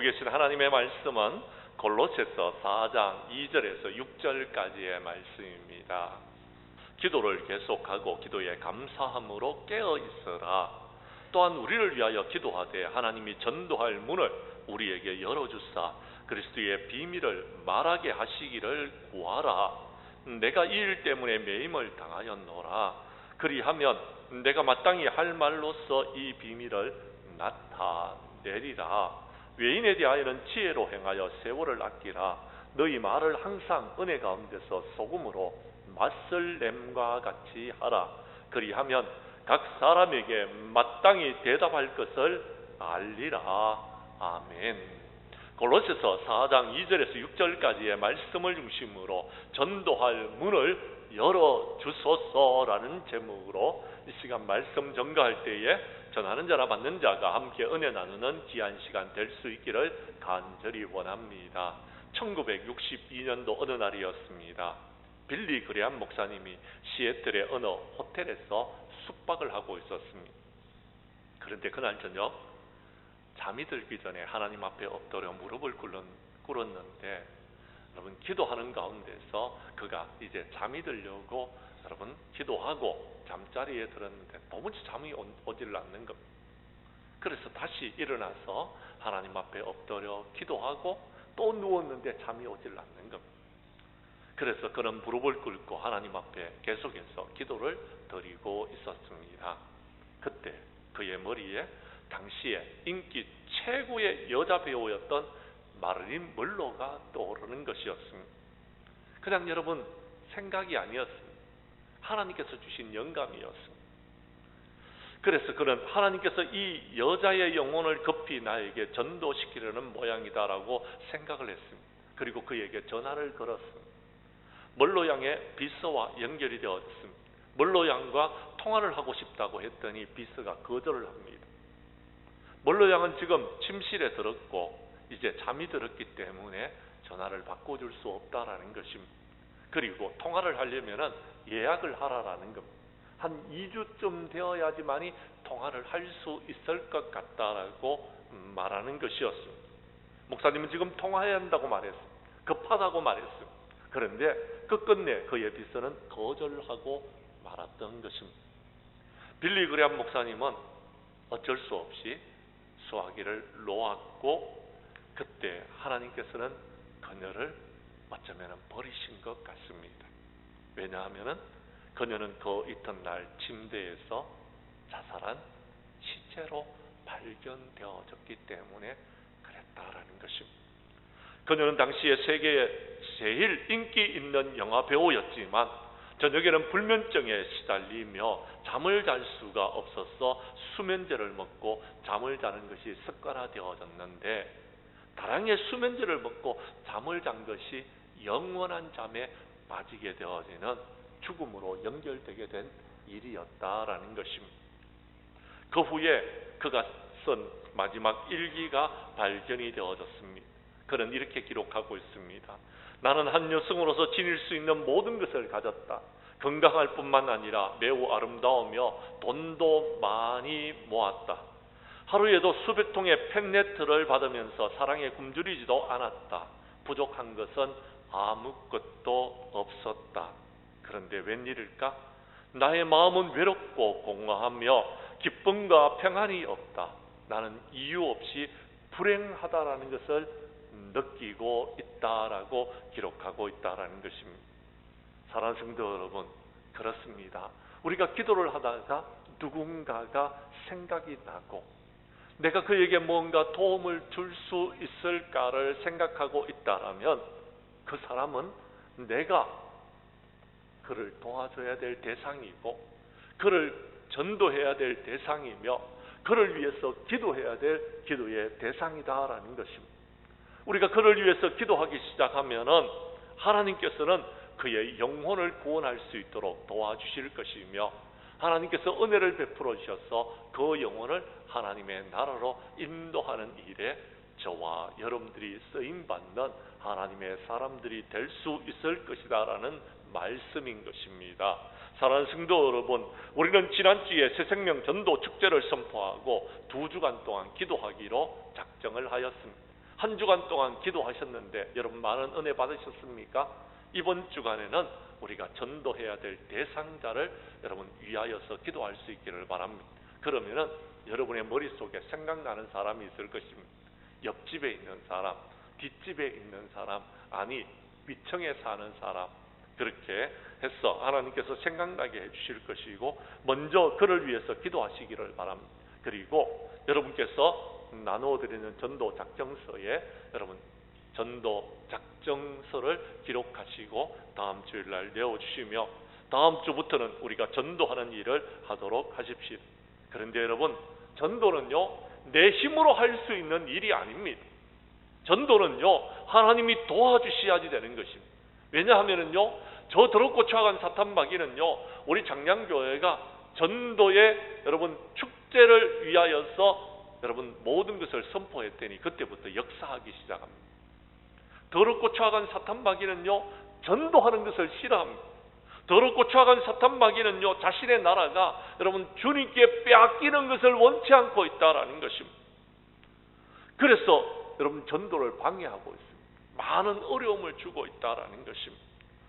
계신 하나님의 말씀은 골로새서 4장 2절에서 6절까지의 말씀입니다. 기도를 계속하고 기도에 감사함으로 깨어 있어라. 또한 우리를 위하여 기도하되 하나님이 전도할 문을 우리에게 열어주사 그리스도의 비밀을 말하게 하시기를 구하라. 내가 이 일 때문에 매임을 당하였노라. 그리하면 내가 마땅히 할 말로서 이 비밀을 나타내리라. 외인에 대하여는 지혜로 행하여 세월을 아끼라. 너희 말을 항상 은혜 가운데서 소금으로 맛을 냄과 같이 하라. 그리하면 각 사람에게 마땅히 대답할 것을 알리라. 아멘. 골로새서 4장 2절에서 6절까지의 말씀을 중심으로 전도할 문을 열어주소서라는 제목으로 이 시간 말씀 전가할 때에 전하는 자나 받는 자가 함께 은혜 나누는 귀한 시간 될 수 있기를 간절히 원합니다. 1962년도 어느 날이었습니다. 빌리 그레함 목사님이 시애틀의 어느 호텔에서 숙박을 하고 있었습니다. 그런데 그날 저녁 잠이 들기 전에 하나님 앞에 엎드려 무릎을 꿇었는데 여러분 기도하는 가운데서 그가 이제 잠이 들려고 여러분 기도하고 잠자리에 들었는데 도무지 잠이 오질 않는 겁니다. 그래서 다시 일어나서 하나님 앞에 엎드려 기도하고 또 누웠는데 잠이 오질 않는 겁니다. 그래서 그는 무릎을 꿇고 하나님 앞에 계속해서 기도를 드리고 있었습니다. 그때 그의 머리에 당시에 인기 최고의 여자 배우였던 마릴린 먼로가 떠오르는 것이었습니다. 그냥 여러분 생각이 아니었습니다. 하나님께서 주신 영감이었습니다. 그래서 그는 하나님께서 이 여자의 영혼을 급히 나에게 전도시키려는 모양이다라고 생각을 했습니다. 그리고 그에게 전화를 걸었습니다. 먼로 양의 비서와 연결이 되었습니다. 먼로 양과 통화를 하고 싶다고 했더니 비서가 거절을 합니다. 먼로 양은 지금 침실에 들었고 이제 잠이 들었기 때문에 전화를 바꿔줄 수 없다라는 것입니다. 그리고 통화를 하려면 예약을 하라라는 겁니다. 한 2주쯤 되어야지만이 통화를 할 수 있을 것 같다라고 말하는 것이었습니다. 목사님은 지금 통화해야 한다고 말했습니다. 급하다고 말했습니다. 그런데 끝끝내 그의 비서는 거절하고 말았던 것입니다. 빌리 그레함 목사님은 어쩔 수 없이 수화기를 놓았고 그때 하나님께서는 그녀를 어쩌면 버리신 것 같습니다. 왜냐하면 그녀는 그 이튿날 침대에서 자살한 시체로 발견되어졌기 때문에 그랬다라는 것입니다. 그녀는 당시에 세계에 제일 인기 있는 영화 배우였지만 저녁에는 불면증에 시달리며 잠을 잘 수가 없어서 수면제를 먹고 잠을 자는 것이 습관화되어졌는데 다량의 수면제를 먹고 잠을 잔 것이 영원한 잠에 빠지게 되어지는 죽음으로 연결되게 된 일이었다라는 것입니다. 그 후에 그가 쓴 마지막 일기가 발견이 되어졌습니다. 그는 이렇게 기록하고 있습니다. 나는 한 여성으로서 지닐 수 있는 모든 것을 가졌다. 건강할 뿐만 아니라 매우 아름다우며 돈도 많이 모았다. 하루에도 수백 통의 팬레터를 받으면서 사랑에 굶주리지도 않았다. 부족한 것은 아무것도 없었다. 그런데 웬일일까? 나의 마음은 외롭고 공허하며 기쁨과 평안이 없다. 나는 이유 없이 불행하다라는 것을 느끼고 있다라고 기록하고 있다라는 것입니다. 사랑하는 성도 여러분, 그렇습니다. 우리가 기도를 하다가 누군가가 생각이 나고 내가 그에게 뭔가 도움을 줄 수 있을까를 생각하고 있다라면 그 사람은 내가 그를 도와줘야 될 대상이고 그를 전도해야 될 대상이며 그를 위해서 기도해야 될 기도의 대상이다라는 것입니다. 우리가 그를 위해서 기도하기 시작하면은 하나님께서는 그의 영혼을 구원할 수 있도록 도와주실 것이며 하나님께서 은혜를 베풀어 주셔서 그 영혼을 하나님의 나라로 인도하는 일에 저와 여러분들이 쓰임받는 하나님의 사람들이 될 수 있을 것이다라는 말씀인 것입니다. 사랑하는 성도 여러분, 우리는 지난주에 새생명 전도 축제를 선포하고 2주간 동안 기도하기로 작정을 하였습니다. 한 주간 동안 기도하셨는데 여러분 많은 은혜 받으셨습니까? 이번 주간에는 우리가 전도해야 될 대상자를 여러분 위하여서 기도할 수 있기를 바랍니다. 그러면은 여러분의 머릿속에 생각나는 사람이 있을 것입니다. 옆집에 있는 사람, 뒷집에 있는 사람, 아니 위층에 사는 사람, 그렇게 해서 하나님께서 생각나게 해주실 것이고 먼저 그를 위해서 기도하시기를 바랍니다. 그리고 여러분께서 나누어드리는 전도 작정서에 여러분 전도 작정서를 기록하시고 다음 주일날 내어주시며 다음 주부터는 우리가 전도하는 일을 하도록 하십시오. 그런데 여러분 전도는요 내 힘으로 할 수 있는 일이 아닙니다. 전도는요 하나님이 도와주셔야지 되는 것입니다. 왜냐하면은요 저 더럽고 추악한 사탄마귀는요 우리 장량교회가 전도의 여러분 축제를 위하여서 여러분 모든 것을 선포했더니 그때부터 역사하기 시작합니다. 더럽고 추악한 사탄마귀는요 전도하는 것을 싫어합니다. 더럽고 추악한 사탄마귀는요 자신의 나라가 여러분 주님께 빼앗기는 것을 원치 않고 있다라는 것입니다. 그래서 여러분 전도를 방해하고 있습니다. 많은 어려움을 주고 있다라는 것입니다.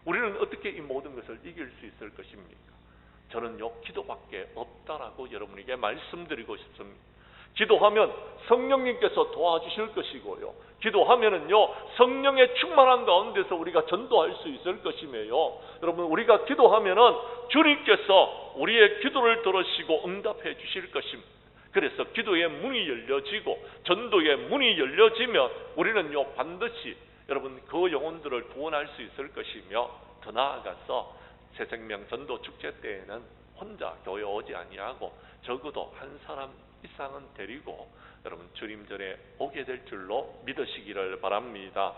우리는 어떻게 이 모든 것을 이길 수 있을 것입니까? 저는요 기도밖에 없다라고 여러분에게 말씀드리고 싶습니다. 기도하면 성령님께서 도와주실 것이고요. 기도하면은요 성령의 충만한 가운데서 우리가 전도할 수 있을 것이며요. 여러분 우리가 기도하면은 주님께서 우리의 기도를 들으시고 응답해 주실 것입니다. 그래서 기도의 문이 열려지고 전도의 문이 열려지면 우리는요 반드시 여러분 그 영혼들을 구원할 수 있을 것이며 더 나아가서 새생명 전도 축제 때에는 혼자 교회 오지 아니하고 적어도 한 사람 이상은 데리고 여러분 주님 전에 오게 될 줄로 믿으시기를 바랍니다.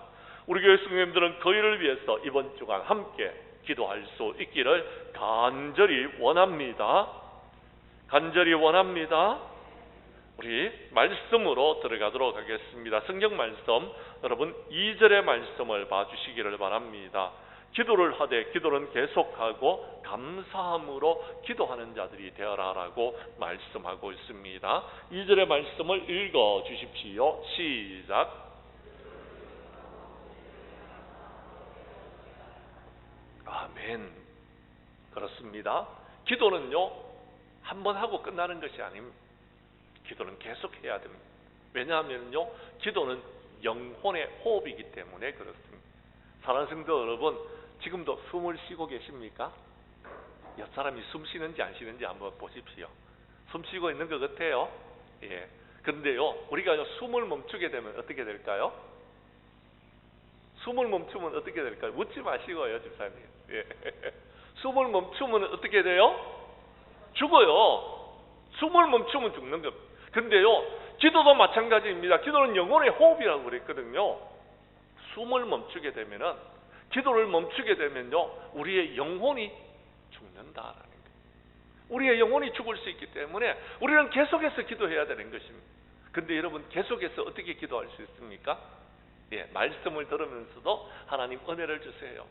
우리 교회 성도님들은 그 일을 위해서 이번 주간 함께 기도할 수 있기를 간절히 원합니다. 간절히 원합니다. 우리 말씀으로 들어가도록 하겠습니다. 성경 말씀 여러분 2절의 말씀을 봐주시기를 바랍니다. 기도를 하되 기도는 계속하고 감사함으로 기도하는 자들이 되어라라고 말씀하고 있습니다. 2절의 말씀을 읽어 주십시오. 시작. 아멘. 그렇습니다. 기도는요 한번 하고 끝나는 것이 아닙니다. 기도는 계속해야 됩니다. 왜냐하면요 기도는 영혼의 호흡이기 때문에 그렇습니다. 사랑하는 성도 여러분, 지금도 숨을 쉬고 계십니까? 옆 사람이 숨 쉬는지 안 쉬는지 한번 보십시오. 숨 쉬고 있는 것 같아요. 예. 그런데요 우리가 숨을 멈추게 되면 어떻게 될까요? 숨을 멈추면 어떻게 될까요? 웃지 마시고요 집사님. 예. 숨을 멈추면 어떻게 돼요? 죽어요. 숨을 멈추면 죽는 겁니다. 근데요 기도도 마찬가지입니다. 기도는 영혼의 호흡이라고 그랬거든요. 숨을 멈추게 되면은 기도를 멈추게 되면요 우리의 영혼이 죽는다라는 거예요. 우리의 영혼이 죽을 수 있기 때문에 우리는 계속해서 기도해야 되는 것입니다. 근데 여러분 계속해서 어떻게 기도할 수 있습니까? 예, 말씀을 들으면서도 하나님 은혜를 주세요.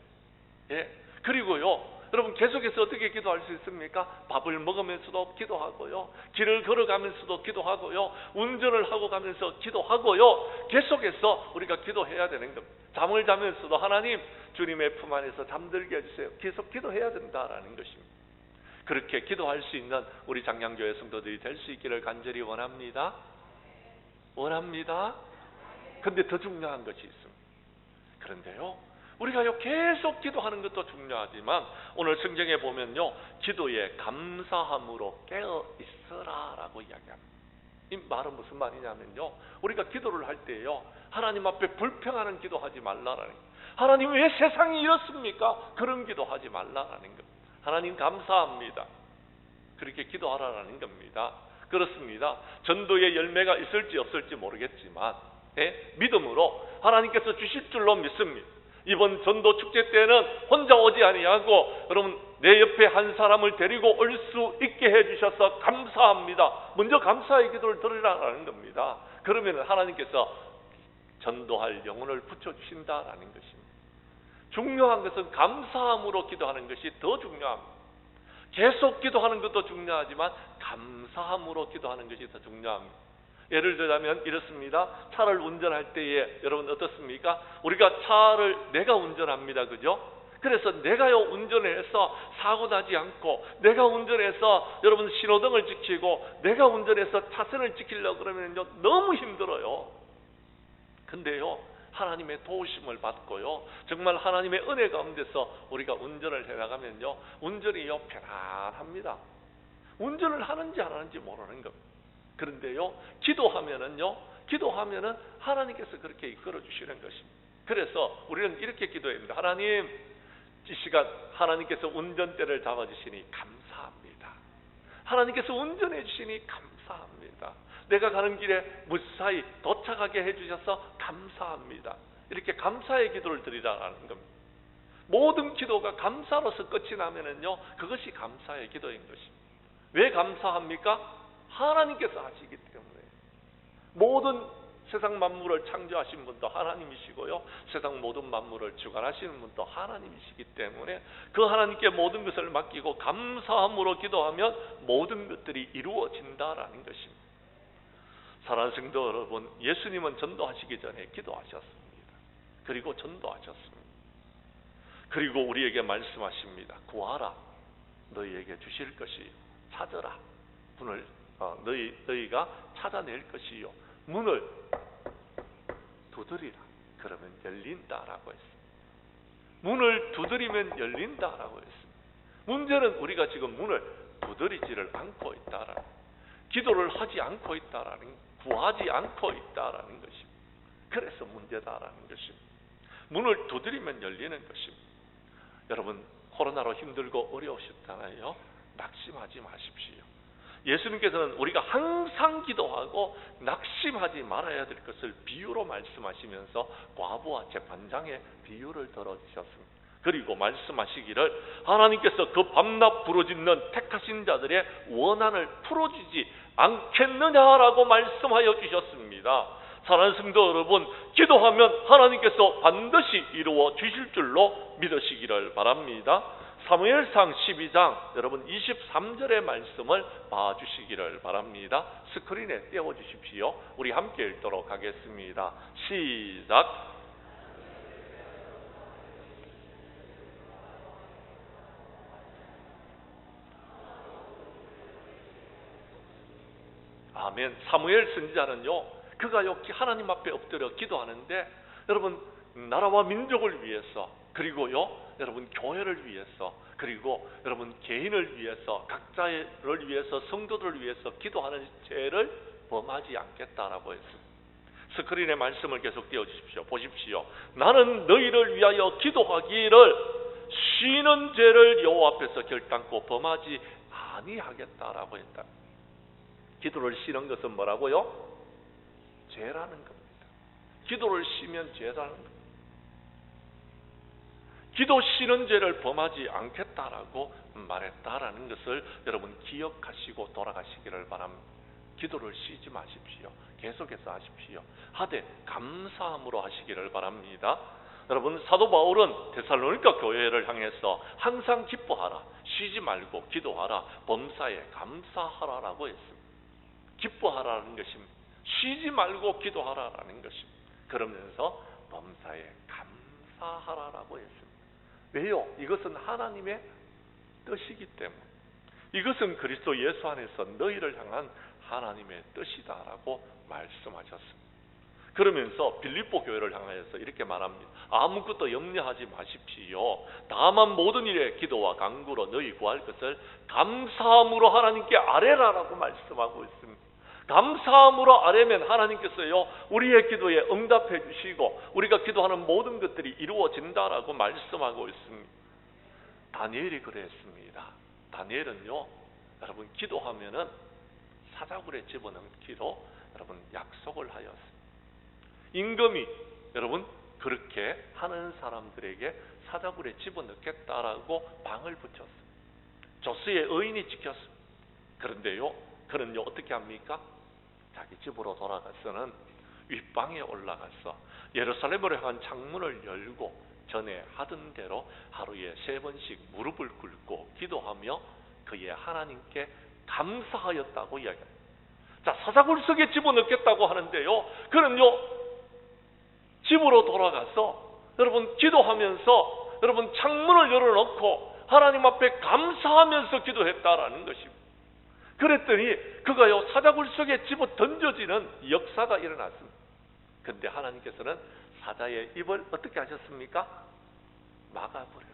예, 그리고요 여러분 계속해서 어떻게 기도할 수 있습니까? 밥을 먹으면서도 기도하고요, 길을 걸어가면서도 기도하고요, 운전을 하고 가면서 기도하고요, 계속해서 우리가 기도해야 되는 겁니다. 잠을 자면서도 하나님 주님의 품 안에서 잠들게 해주세요. 계속 기도해야 된다라는 것입니다. 그렇게 기도할 수 있는 우리 장량교회 성도들이 될 수 있기를 간절히 원합니다. 원합니다. 근데 더 중요한 것이 있습니다. 그런데요 우리가요 계속 기도하는 것도 중요하지만 오늘 성경에 보면요 기도에 감사함으로 깨어 있어라라고 이야기합니다. 이 말은 무슨 말이냐면요 우리가 기도를 할 때요 하나님 앞에 불평하는 기도하지 말라라는 거예요. 하나님 왜 세상이 이렇습니까? 그런 기도하지 말라라는 겁니다. 하나님 감사합니다. 그렇게 기도하라는 겁니다. 그렇습니다. 전도의 열매가 있을지 없을지 모르겠지만 믿음으로 하나님께서 주실 줄로 믿습니다. 이번 전도 축제 때는 혼자 오지 아니하고 여러분 내 옆에 한 사람을 데리고 올 수 있게 해주셔서 감사합니다. 먼저 감사의 기도를 드리라는 겁니다. 그러면 하나님께서 전도할 영혼을 붙여주신다라는 것입니다. 중요한 것은 감사함으로 기도하는 것이 더 중요합니다. 계속 기도하는 것도 중요하지만 감사함으로 기도하는 것이 더 중요합니다. 예를 들자면 이렇습니다. 차를 운전할 때에 여러분 어떻습니까? 우리가 차를 내가 운전합니다. 그죠? 그래서 내가요 운전을 해서 사고 나지 않고, 내가 운전해서 여러분 신호등을 지키고, 내가 운전해서 차선을 지키려고 그러면요 너무 힘들어요. 근데요 하나님의 도우심을 받고요, 정말 하나님의 은혜 가운데서 우리가 운전을 해나가면요 운전이요 편안합니다. 운전을 하는지 안 하는지 모르는 겁니다. 그런데요 기도하면은 하나님께서 그렇게 이끌어 주시는 것입니다. 그래서 우리는 이렇게 기도해야 됩니다. 하나님, 이 시간 하나님께서 운전대를 잡아주시니 감사합니다. 하나님께서 운전해 주시니 감사합니다. 내가 가는 길에 무사히 도착하게 해주셔서 감사합니다. 이렇게 감사의 기도를 드리라는 겁니다. 모든 기도가 감사로서 끝이 나면은요 그것이 감사의 기도인 것입니다. 왜 감사합니까? 하나님께서 하시기 때문에. 모든 세상 만물을 창조하신 분도 하나님이시고요, 세상 모든 만물을 주관하시는 분도 하나님이시기 때문에 그 하나님께 모든 것을 맡기고 감사함으로 기도하면 모든 것들이 이루어진다라는 것입니다. 사랑하는 성도 여러분, 예수님은 전도하시기 전에 기도하셨습니다. 그리고 전도하셨습니다. 그리고 우리에게 말씀하십니다. 구하라, 너희에게 주실 것이요, 찾으라, 문을 너희가 찾아낼 것이요, 문을 두드리라, 그러면 열린다라고 했습니다. 문을 두드리면 열린다라고 했습니다. 문제는 우리가 지금 문을 두드리지를 않고 있다라는, 기도를 하지 않고 있다라는, 구하지 않고 있다라는 것입니다. 그래서 문제다라는 것입니다. 문을 두드리면 열리는 것입니다. 여러분, 코로나로 힘들고 어려우셨잖아요. 낙심하지 마십시오. 예수님께서는 우리가 항상 기도하고 낙심하지 말아야 될 것을 비유로 말씀하시면서 과부와 재판장의 비유를 들어주셨습니다. 그리고 말씀하시기를 하나님께서 그 밤낮 부르짖는 택하신 자들의 원한을 풀어주지 않겠느냐라고 말씀하여 주셨습니다. 사랑하는 성도 여러분, 기도하면 하나님께서 반드시 이루어 주실 줄로 믿으시기를 바랍니다. 사무엘상 12장 여러분 23절의 말씀을 봐주시기를 바랍니다. 스크린에 띄워주십시오. 우리 함께 읽도록 하겠습니다. 시작. 아멘. 사무엘 선지자는요, 그가요 하나님 앞에 엎드려 기도하는데 여러분 나라와 민족을 위해서, 그리고요 여러분 교회를 위해서, 그리고 여러분 개인을 위해서, 각자를 위해서, 성도들을 위해서 기도하는 죄를 범하지 않겠다라고 했습니다. 스크린에 말씀을 계속 띄워주십시오. 보십시오. 나는 너희를 위하여 기도하기를 쉬는 죄를 여호와 앞에서 결단코 범하지 아니하겠다라고 했다. 기도를 쉬는 것은 뭐라고요? 죄라는 겁니다. 기도를 쉬면 죄라는 겁니다. 기도 쉬는 죄를 범하지 않겠다라고 말했다라는 것을 여러분 기억하시고 돌아가시기를 바랍니다. 기도를 쉬지 마십시오. 계속해서 하십시오. 하되 감사함으로 하시기를 바랍니다. 여러분, 사도 바울은 데살로니가 교회를 향해서 항상 기뻐하라, 쉬지 말고 기도하라, 범사에 감사하라라고 했습니다. 기뻐하라는 것입니다. 쉬지 말고 기도하라라는 것입니다. 그러면서 범사에 감사하라라고 했습니다. 왜요? 이것은 하나님의 뜻이기 때문에, 이것은 그리스도 예수 안에서 너희를 향한 하나님의 뜻이다라고 말씀하셨습니다. 그러면서 빌립보 교회를 향하여서 이렇게 말합니다. 아무것도 염려하지 마십시오. 다만 모든 일에 기도와 간구로 너희 구할 것을 감사함으로 하나님께 아뢰라라고 말씀하고 있습니다. 감사함으로 아뢰면 하나님께서요 우리의 기도에 응답해 주시고 우리가 기도하는 모든 것들이 이루어진다라고 말씀하고 있습니다. 다니엘이 그랬습니다. 다니엘은요 여러분 기도하면은 사자굴에 집어넣기로 여러분 약속을 하였습니다. 임금이 여러분 그렇게 하는 사람들에게 사자굴에 집어넣겠다라고 방을 붙였습니다. 조스의 의인이 지켰습니다. 그런데요 그는요 어떻게 합니까? 자기 집으로 돌아가서는 윗방에 올라가서 예루살렘으로 향한 창문을 열고 전에 하던 대로 하루에 3번씩 무릎을 꿇고 기도하며 그의 하나님께 감사하였다고 이야기합니다. 자, 사자굴 속에 집어넣겠다고 하는데요, 그는요 집으로 돌아가서 여러분 기도하면서 여러분 창문을 열어놓고 하나님 앞에 감사하면서 기도했다라는 것입니다. 그랬더니 그가요 사자굴 속에 집어 던져지는 역사가 일어났습니다. 그런데 하나님께서는 사자의 입을 어떻게 하셨습니까? 막아버렸어요.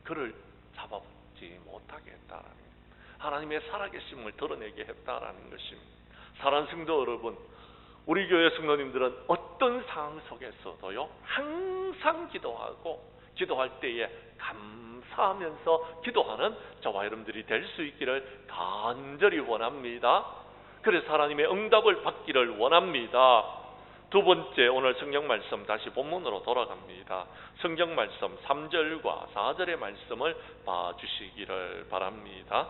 그를 잡아보지 못하게 했다라는 거예요. 하나님의 살아계심을 드러내게 했다라는 것입니다. 사랑하는 성도 여러분, 우리 교회 성도님들은 어떤 상황 속에서도요 항상 기도하고 기도할 때에 감사하면서 기도하는 저와 여러분들이 될 수 있기를 간절히 원합니다. 그래서 하나님의 응답을 받기를 원합니다. 두 번째, 오늘 성경 말씀 다시 본문으로 돌아갑니다. 성경 말씀 3절과 4절의 말씀을 봐주시기를 바랍니다.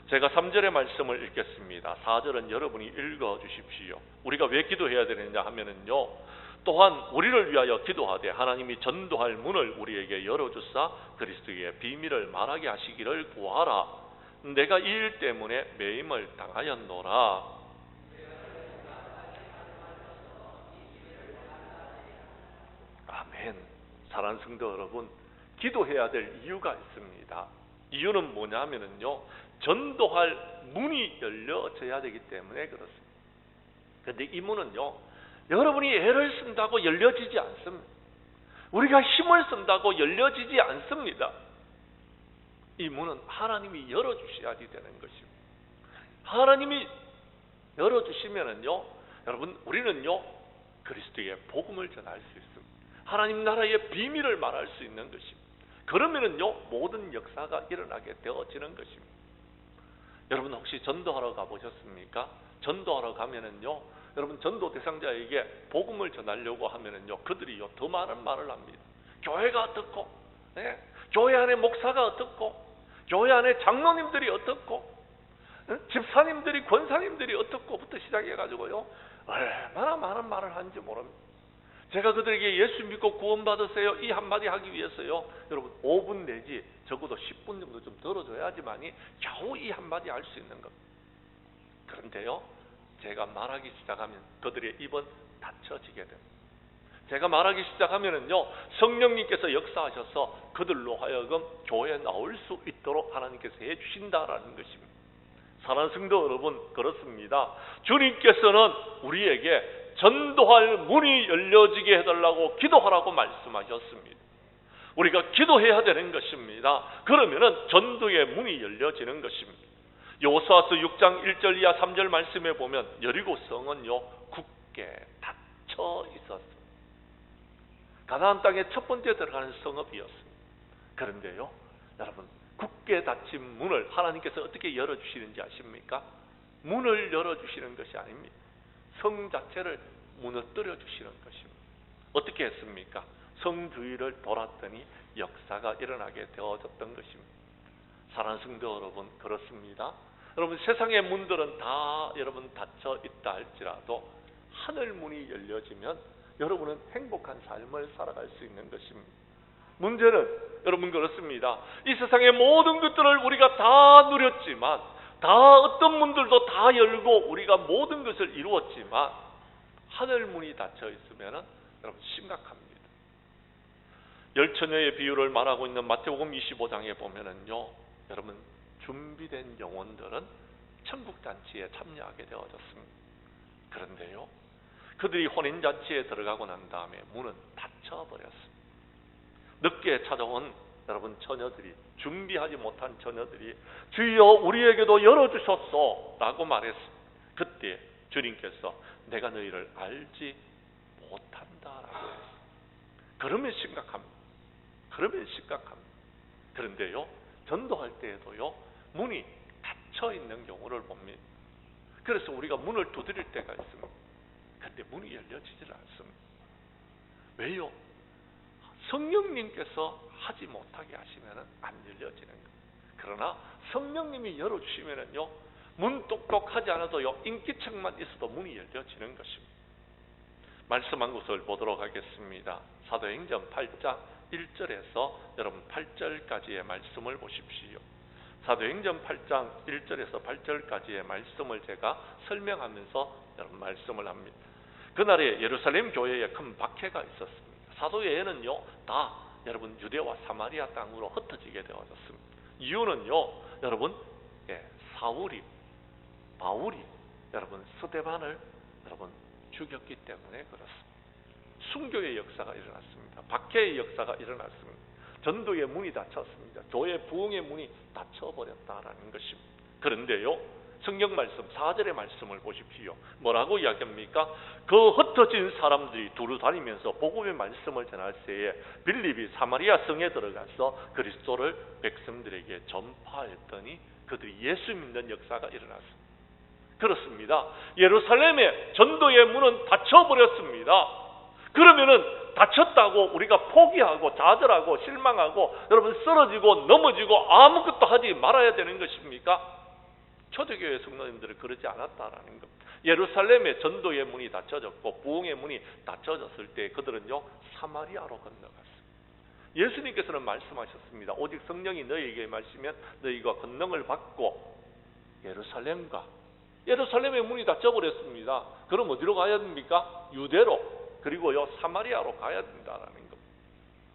제가 3절의 말씀을 읽겠습니다. 4절은 여러분이 읽어주십시오. 우리가 왜 기도해야 되느냐 하면은요, 또한 우리를 위하여 기도하되 하나님이 전도할 문을 우리에게 열어주사 그리스도의 비밀을 말하게 하시기를 구하라. 내가 이 일 때문에 매임을 당하였노라. 아멘. 사랑하는 성도 여러분, 기도해야 될 이유가 있습니다. 이유는 뭐냐면은요, 전도할 문이 열려져야 되기 때문에 그렇습니다. 그런데 이 문은요, 여러분이 애를 쓴다고 열려지지 않습니다. 우리가 힘을 쓴다고 열려지지 않습니다. 이 문은 하나님이 열어주셔야지 되는 것입니다. 하나님이 열어주시면은요, 여러분 우리는요 그리스도의 복음을 전할 수 있습니다. 하나님 나라의 비밀을 말할 수 있는 것입니다. 그러면은요 모든 역사가 일어나게 되어지는 것입니다. 여러분 혹시 전도하러 가보셨습니까? 전도하러 가면은요, 여러분 전도 대상자에게 복음을 전하려고 하면은요, 그들이요 더 많은 말을 합니다. 교회가 어떻고, 교회 안에 목사가 어떻고, 교회 안에 장로님들이 어떻고, 집사님들이 권사님들이 어떻고부터 시작해가지고요 얼마나 많은 말을 하는지 모릅니다. 제가 그들에게 예수 믿고 구원받으세요 이 한마디 하기 위해서요, 여러분 5분 내지 적어도 10분 정도 좀 들어줘야지만이 겨우 이 한마디 할 수 있는 겁니다. 그런데요, 제가 말하기 시작하면 그들의 입은 닫혀지게 됩니다. 제가 말하기 시작하면은요, 성령님께서 역사하셔서 그들로 하여금 교회에 나올 수 있도록 하나님께서 해주신다라는 것입니다. 사랑하는 성도 여러분, 그렇습니다. 주님께서는 우리에게 전도할 문이 열려지게 해달라고 기도하라고 말씀하셨습니다. 우리가 기도해야 되는 것입니다. 그러면은 전도의 문이 열려지는 것입니다. 여호수아서 6장 1절 이하 3절 말씀에 보면 여리고 성은요 굳게 닫혀 있었습니다. 가나안 땅에 첫 번째 들어가는 성읍이었습니다. 그런데요, 여러분 굳게 닫힌 문을 하나님께서 어떻게 열어주시는지 아십니까? 문을 열어주시는 것이 아닙니다. 성 자체를 무너뜨려 주시는 것입니다. 어떻게 했습니까? 성 주위를 돌았더니 역사가 일어나게 되어졌던 것입니다. 사랑하는 성도 여러분, 그렇습니다. 여러분 세상의 문들은 다 여러분 닫혀 있다 할지라도 하늘 문이 열려지면 여러분은 행복한 삶을 살아갈 수 있는 것입니다. 문제는 여러분 그렇습니다. 이 세상의 모든 것들을 우리가 다 누렸지만, 다 어떤 문들도 다 열고 우리가 모든 것을 이루었지만 하늘 문이 닫혀 있으면 여러분 심각합니다. 열처녀의 비유를 말하고 있는 마태복음 25장에 보면은요, 여러분 준비된 영혼들은 천국 잔치에 참여하게 되어졌습니다. 그런데요, 그들이 혼인 잔치에 들어가고 난 다음에 문은 닫혀 버렸습니다. 늦게 찾아온 여러분 처녀들이, 준비하지 못한 처녀들이 주여 우리에게도 열어주셨소 라고 말했습니다. 그때 주님께서 내가 너희를 알지 못한다라고 했습니다. 그러면 심각합니다. 그런데요, 전도할 때에도요 문이 닫혀 있는 경우를 봅니다. 그래서 우리가 문을 두드릴 때가 있습니다. 그런데 문이 열려지질 않습니다. 왜요? 성령님께서 하지 못하게 하시면 안 열려지는 거예요. 그러나 성령님이 열어주시면은요, 문 똑똑하지 않아도요, 인기척만 있어도 문이 열려지는 것입니다. 말씀 한 곳을 보도록 하겠습니다. 사도행전 8장 1절에서 여러분 8절까지의 말씀을 보십시오. 사도행전 8장 1절에서 8절까지의 말씀을 제가 설명하면서 여러분 말씀을 합니다. 그날에 예루살렘 교회에 큰 박해가 있었습니다. 사도회는요 다 여러분 유대와 사마리아 땅으로 흩어지게 되어졌습니다. 이유는요 여러분 바울이 여러분 스데반을 여러분 죽였기 때문에 그렇습니다. 순교의 역사가 일어났습니다. 박해의 역사가 일어났습니다. 전도의 문이 닫혔습니다. 교회 부흥의 문이 닫혀버렸다라는 것입니다. 그런데요 성경 말씀 4절의 말씀을 보십시오. 뭐라고 이야기합니까? 그 흩어진 사람들이 두루 다니면서 복음의 말씀을 전할 때에 빌립이 사마리아 성에 들어가서 그리스도를 백성들에게 전파했더니 그들이 예수 믿는 역사가 일어났습니다. 그렇습니다. 예루살렘의 전도의 문은 닫혀버렸습니다. 그러면은 닫혔다고 우리가 포기하고 좌절하고 실망하고 여러분 쓰러지고 넘어지고 아무것도 하지 말아야 되는 것입니까? 초대교회 성도님들은 그러지 않았다라는 겁니다. 예루살렘의 전도의 문이 닫혀졌고 부흥의 문이 닫혀졌을 때 그들은요 사마리아로 건너갔습니다. 예수님께서는 말씀하셨습니다. 오직 성령이 너희에게 임하시면 너희가 권능을 받고 예루살렘의 문이 닫혀버렸습니다. 그럼 어디로 가야 됩니까? 유대로 그리고요 사마리아로 가야 된다라는 겁니다.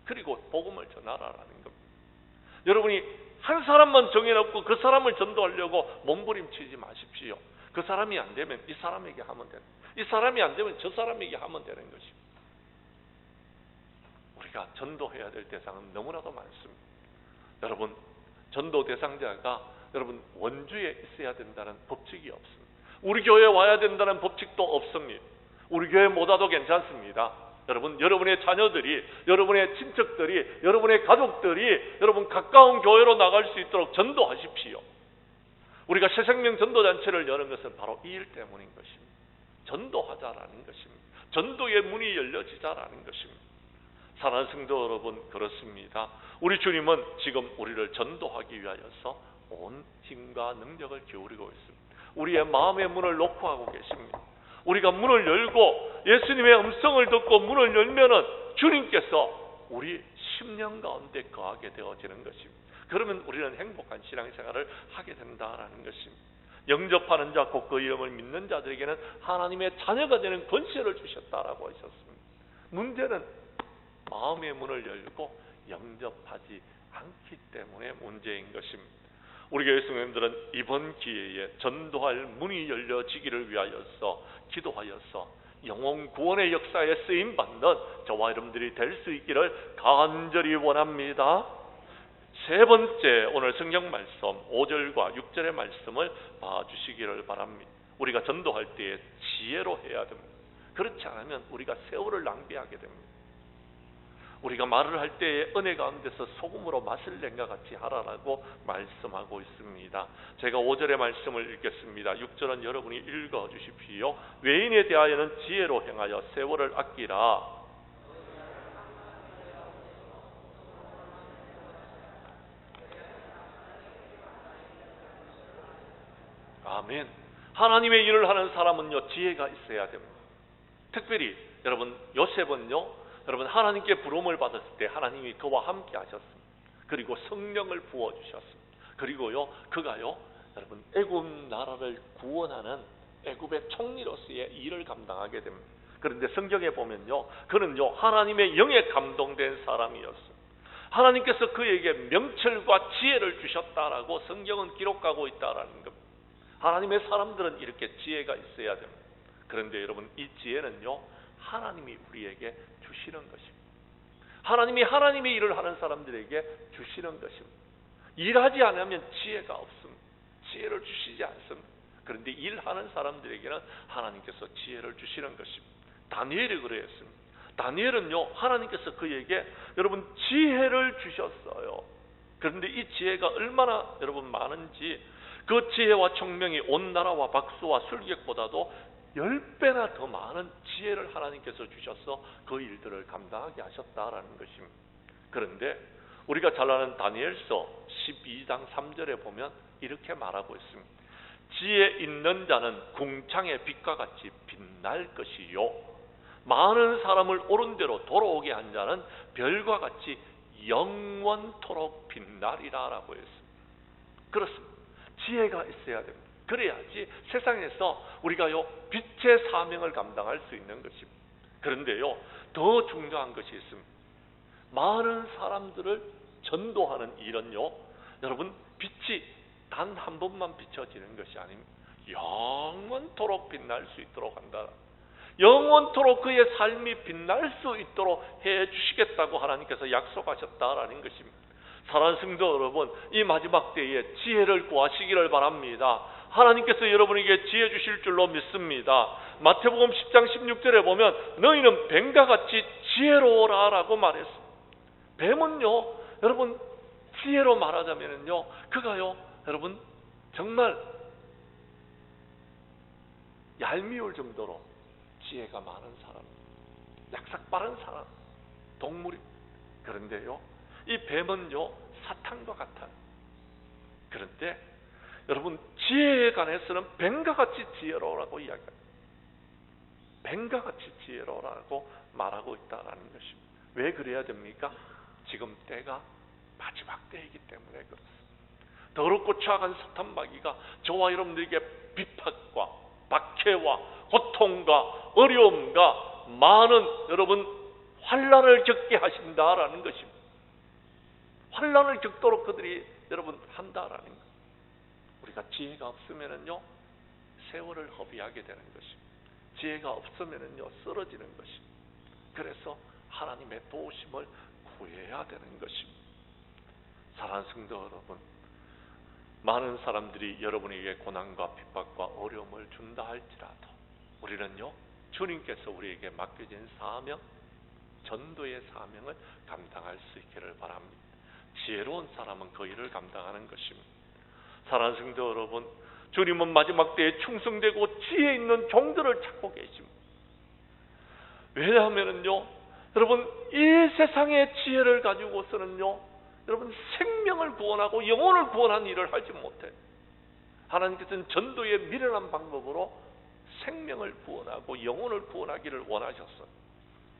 그리고 복음을 전하라라는 겁니다. 여러분이 한 사람만 정해놓고 그 사람을 전도하려고 몸부림치지 마십시오. 그 사람이 안 되면 이 사람에게 하면 되는, 이 사람이 안 되면 저 사람에게 하면 되는 것입니다. 우리가 전도해야 될 대상은 너무나도 많습니다. 여러분 전도 대상자가 여러분 원주에 있어야 된다는 법칙이 없습니다. 우리 교회에 와야 된다는 법칙도 없습니다. 우리 교회 못 와도 괜찮습니다. 여러분, 여러분의 자녀들이, 여러분의 친척들이, 여러분의 가족들이 여러분 가까운 교회로 나갈 수 있도록 전도하십시오. 우리가 새생명 전도단체를 여는 것은 바로 이 일 때문인 것입니다. 전도하자라는 것입니다. 전도의 문이 열려지자라는 것입니다. 사랑하는 성도 여러분, 그렇습니다. 우리 주님은 지금 우리를 전도하기 위하여서 온 힘과 능력을 기울이고 있습니다. 우리의 마음의 문을 놓고 하고 계십니다. 우리가 문을 열고 예수님의 음성을 듣고 문을 열면은 주님께서 우리 심령 가운데 거하게 되어지는 것입니다. 그러면 우리는 행복한 신앙생활을 하게 된다라는 것입니다. 영접하는 자 곧 그 이름을 믿는 자들에게는 하나님의 자녀가 되는 권세를 주셨다라고 하셨습니다. 문제는 마음의 문을 열고 영접하지 않기 때문에 문제인 것입니다. 우리 교회 성도님들은 이번 기회에 전도할 문이 열려지기를 위하여서 기도하여서 영혼 구원의 역사에 쓰임받는 저와 여러분들이 될 수 있기를 간절히 원합니다. 세 번째, 오늘 성경 말씀 5절과 6절의 말씀을 봐주시기를 바랍니다. 우리가 전도할 때에 지혜로 해야 됩니다. 그렇지 않으면 우리가 세월을 낭비하게 됩니다. 우리가 말을 할 때에 은혜 가운데서 소금으로 맛을 낸과 같이 하라라고 말씀하고 있습니다. 제가 5절의 말씀을 읽겠습니다. 6절은 여러분이 읽어주십시오. 외인에 대하여는 지혜로 행하여 세월을 아끼라. 아멘. 하나님의 일을 하는 사람은요 지혜가 있어야 됩니다. 특별히 여러분 요셉은요 여러분 하나님께 부름을 받았을 때 하나님이 그와 함께 하셨습니다. 그리고 성령을 부어주셨습니다. 그리고요 그가요 여러분 애굽 나라를 구원하는 애굽의 총리로서의 일을 감당하게 됩니다. 그런데 성경에 보면요 그는요 하나님의 영에 감동된 사람이었습니다. 하나님께서 그에게 명철과 지혜를 주셨다라고 성경은 기록하고 있다라는 겁니다. 하나님의 사람들은 이렇게 지혜가 있어야 됩니다. 그런데 여러분 이 지혜는요 하나님이 우리에게 주시는 것입니다. 하나님이 하나님의 일을 하는 사람들에게 주시는 것입니다. 일하지 않으면 지혜가 없습니다. 지혜를 주시지 않습니다. 그런데 일하는 사람들에게는 하나님께서 지혜를 주시는 것입니다. 다니엘이 그랬습니다. 다니엘은요 하나님께서 그에게 여러분 지혜를 주셨어요. 그런데 이 지혜가 얼마나 여러분 많은지 그 지혜와 총명이 온 나라와 박수와 술객보다도 10배나 더 많은 지혜를 하나님께서 주셔서 그 일들을 감당하게 하셨다라는 것입니다. 그런데 우리가 잘 아는 다니엘서 12장 3절에 보면 이렇게 말하고 있습니다. 지혜 있는 자는 궁창의 빛과 같이 빛날 것이요 많은 사람을 옳은 대로 돌아오게 한 자는 별과 같이 영원토록 빛나리라 라고 했습니다. 그렇습니다. 지혜가 있어야 됩니다. 그래야지 세상에서 우리가요 빛의 사명을 감당할 수 있는 것입니다. 그런데요 더 중요한 것이 있습니다. 많은 사람들을 전도하는 일은요 여러분 빛이 단 한 번만 비춰지는 것이 아닙니다. 영원토록 빛날 수 있도록 한다. 영원토록 그의 삶이 빛날 수 있도록 해주시겠다고 하나님께서 약속하셨다라는 것입니다. 사랑하는 성도 여러분, 이 마지막 때에 지혜를 구하시기를 바랍니다. 하나님께서 여러분에게 지혜 주실 줄로 믿습니다. 마태복음 10장 16절에 보면 너희는 뱀과 같이 지혜로워라 라고 말했습니다. 뱀은요 여러분 지혜로 말하자면요 그가요 여러분 정말 얄미울 정도로 지혜가 많은 사람, 약삭 빠른 사람, 동물이. 그런데요 이 뱀은요 사탄과 같아요. 그런데 여러분 지혜에 관해서는 뱀과 같이 지혜로우라고 이야기합니다. 뱀과 같이 지혜로우라고 말하고 있다는 것입니다. 왜 그래야 됩니까? 지금 때가 마지막 때이기 때문에 그렇습니다. 더럽고 추악한 사탄 마귀가 저와 여러분들에게 비판과 박해와 고통과 어려움과 많은 여러분 환난을 겪게 하신다라는 것입니다. 환난을 겪도록 그들이 여러분 한다라는 것. 우리가 지혜가 없으면은요 세월을 허비하게 되는 것입니다. 지혜가 없으면은요 쓰러지는 것입니다. 그래서 하나님의 도우심을 구해야 되는 것입니다. 사랑하는 성도 여러분, 많은 사람들이 여러분에게 고난과 핍박과 어려움을 준다 할지라도 우리는요 주님께서 우리에게 맡겨진 사명, 전도의 사명을 감당할 수 있기를 바랍니다. 지혜로운 사람은 그 일을 감당하는 것입니다. 사랑하는 성도 여러분, 주님은 마지막 때에 충성되고 지혜 있는 종들을 찾고 계십니다. 왜냐하면요 여러분 이 세상의 지혜를 가지고서는요 여러분 생명을 구원하고 영혼을 구원하는 일을 하지 못해요. 하나님께서는 전도의 미련한 방법으로 생명을 구원하고 영혼을 구원하기를 원하셨어요.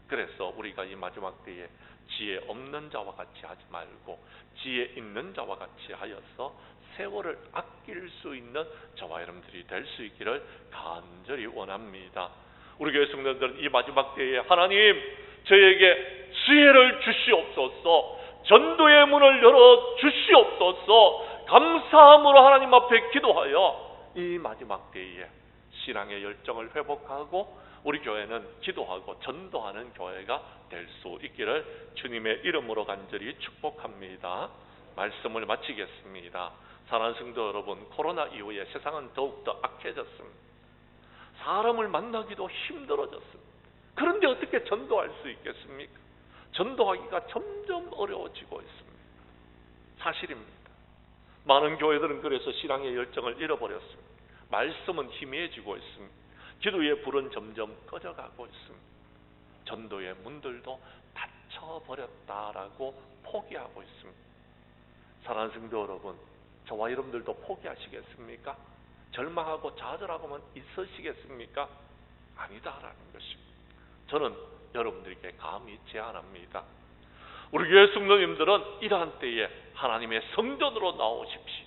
그래서 우리가 이 마지막 때에 지혜 없는 자와 같이 하지 말고 지혜 있는 자와 같이 하여서 세월을 아낄 수 있는 저와 여러분들이 될 수 있기를 간절히 원합니다. 우리 교회 성도들은 이 마지막 때에 하나님 저에게 지혜를 주시옵소서, 전도의 문을 열어 주시옵소서, 감사함으로 하나님 앞에 기도하여 이 마지막 때에 신앙의 열정을 회복하고 우리 교회는 기도하고 전도하는 교회가 될 수 있기를 주님의 이름으로 간절히 축복합니다. 말씀을 마치겠습니다. 사랑하는 성도 여러분, 코로나 이후에 세상은 더욱더 악해졌습니다. 사람을 만나기도 힘들어졌습니다. 그런데 어떻게 전도할 수 있겠습니까? 전도하기가 점점 어려워지고 있습니다. 사실입니다. 많은 교회들은 그래서 신앙의 열정을 잃어버렸습니다. 말씀은 희미해지고 있습니다. 기도의 불은 점점 꺼져가고 있습니다. 전도의 문들도 닫혀버렸다라고 포기하고 있습니다. 사랑하는 성도 여러분, 저와 여러분들도 포기하시겠습니까? 절망하고 좌절하고만 있으시겠습니까? 아니다라는 것입니다. 저는 여러분들에게 감히 제안합니다. 우리 교회 성도님들은 이러한 때에 하나님의 성전으로 나오십시오.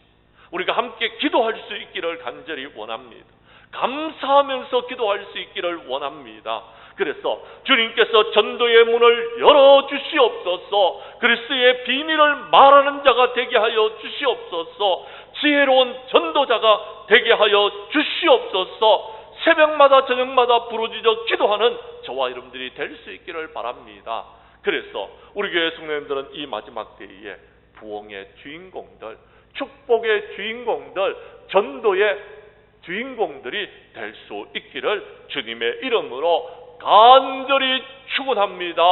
우리가 함께 기도할 수 있기를 간절히 원합니다. 감사하면서 기도할 수 있기를 원합니다. 그래서 주님께서 전도의 문을 열어주시옵소서, 그리스도의 비밀을 말하는 자가 되게 하여 주시옵소서, 지혜로운 전도자가 되게 하여 주시옵소서, 새벽마다 저녁마다 부르짖어 기도하는 저와 여러분들이 될 수 있기를 바랍니다. 그래서 우리 교회 성도님들은 이 마지막 때에 부흥의 주인공들, 축복의 주인공들, 전도의 주인공들이 될 수 있기를 주님의 이름으로 간절히 축원합니다.